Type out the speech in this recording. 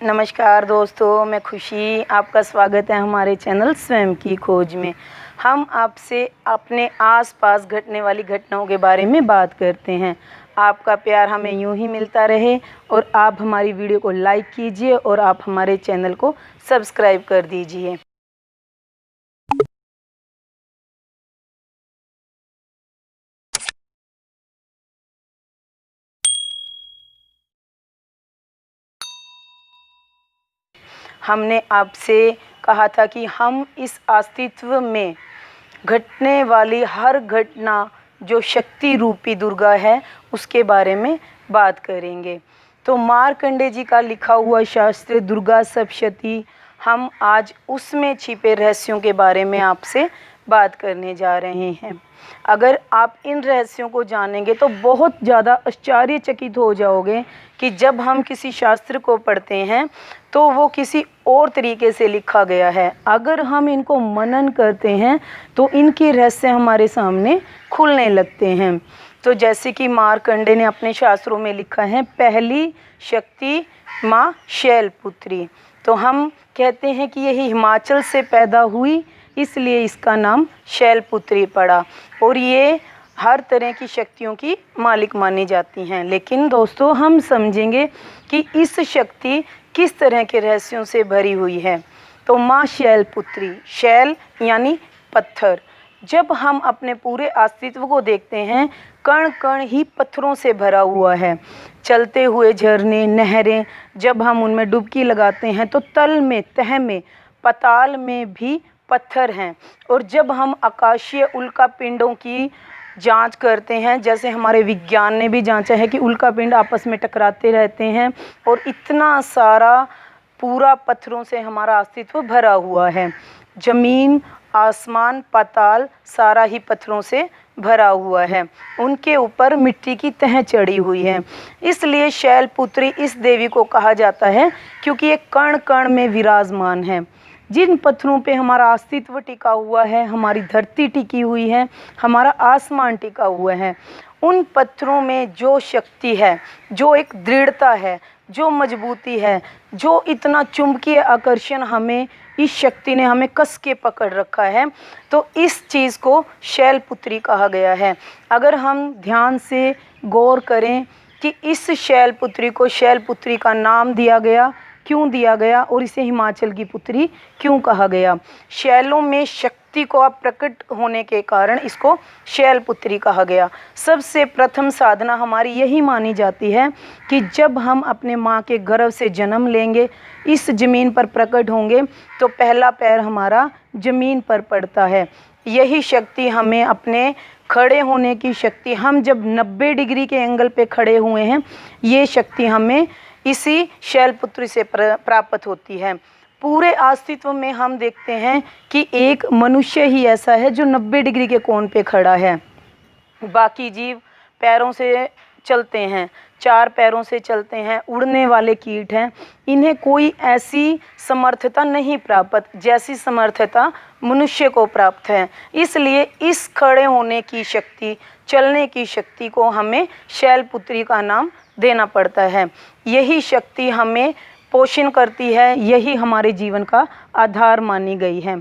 नमस्कार दोस्तों, मैं खुशी आपका स्वागत है हमारे चैनल स्वयं की खोज में। हम आपसे अपने आसपास घटने वाली घटनाओं के बारे में बात करते हैं। आपका प्यार हमें यूं ही मिलता रहे और आप हमारी वीडियो को लाइक कीजिए और आप हमारे चैनल को सब्सक्राइब कर दीजिए। हमने आपसे कहा था कि हम इस अस्तित्व में घटने वाली हर घटना जो शक्ति रूपी दुर्गा है उसके बारे में बात करेंगे। तो मार्कंडे जी का लिखा हुआ शास्त्र दुर्गा सप्तशती, हम आज उसमें छिपे रहस्यों के बारे में आपसे बात करने जा रहे हैं। अगर आप इन रहस्यों को जानेंगे तो बहुत ज़्यादा आश्चर्यचकित हो जाओगे कि जब हम किसी शास्त्र को पढ़ते हैं तो वो किसी और तरीके से लिखा गया है। अगर हम इनको मनन करते हैं तो इनके रहस्य हमारे सामने खुलने लगते हैं। तो जैसे कि मार्कंडे ने अपने शास्त्रों में लिखा है, पहली शक्ति माँ शैलपुत्री। तो हम कहते हैं कि यही हिमाचल से पैदा हुई, इसलिए इसका नाम शैलपुत्री पड़ा और ये हर तरह की शक्तियों की मालिक मानी जाती हैं। लेकिन दोस्तों, हम समझेंगे कि इस शक्ति किस तरह के रहस्यों से भरी हुई है। तो माँ शैलपुत्री, शैल यानी पत्थर। जब हम अपने पूरे अस्तित्व को देखते हैं, कण कण ही पत्थरों से भरा हुआ है। चलते हुए झरने, नहरें, जब हम उनमें डुबकी लगाते हैं तो तल में, तह में, पाताल में भी पत्थर हैं। और जब हम आकाशीय उल्का पिंडों की जांच करते हैं, जैसे हमारे विज्ञान ने भी जांचा है कि उल्का पिंड आपस में टकराते रहते हैं और इतना सारा पूरा पत्थरों से हमारा अस्तित्व भरा हुआ है। जमीन, आसमान, पाताल सारा ही पत्थरों से भरा हुआ है। उनके ऊपर मिट्टी की तह चढ़ी हुई है। इसलिए शैलपुत्री इस देवी को कहा जाता है क्योंकि ये कण कण में विराजमान है। जिन पत्थरों पे हमारा अस्तित्व टिका हुआ है, हमारी धरती टिकी हुई है, हमारा आसमान टिका हुआ है, उन पत्थरों में जो शक्ति है, जो एक दृढ़ता है, जो मजबूती है, जो इतना चुंबकीय आकर्षण हमें, इस शक्ति ने हमें कस के पकड़ रखा है, तो इस चीज़ को शैलपुत्री कहा गया है। अगर हम ध्यान से गौर करें कि इस शैलपुत्री को शैलपुत्री का नाम दिया गया, क्यों दिया गया और इसे हिमाचल की पुत्री क्यों कहा गया। शैलों में शक्ति को प्रकट होने के कारण इसको शैलपुत्री कहा गया। सबसे प्रथम साधना हमारी यही मानी जाती है कि जब हम अपने माँ के गर्भ से जन्म लेंगे, इस ज़मीन पर प्रकट होंगे, तो पहला पैर हमारा ज़मीन पर पड़ता है। यही शक्ति हमें अपने खड़े होने की शक्ति, हम जब 90 डिग्री के एंगल पे खड़े हुए हैं, ये शक्ति हमें इसी शैलपुत्री से प्राप्त होती है। पूरे अस्तित्व में हम देखते हैं कि एक मनुष्य ही ऐसा है जो 90 डिग्री के कोण पे खड़ा है। बाकी जीव पैरों से चलते हैं, 4 पैरों से चलते हैं, उड़ने वाले कीट हैं, इन्हें कोई ऐसी समर्थता नहीं प्राप्त जैसी समर्थता मनुष्य को प्राप्त है। इसलिए इस खड़े होने की शक्ति, चलने की शक्ति को हमें शैलपुत्री का नाम देना पड़ता है। यही शक्ति हमें पोषण करती है, यही हमारे जीवन का आधार मानी गई है।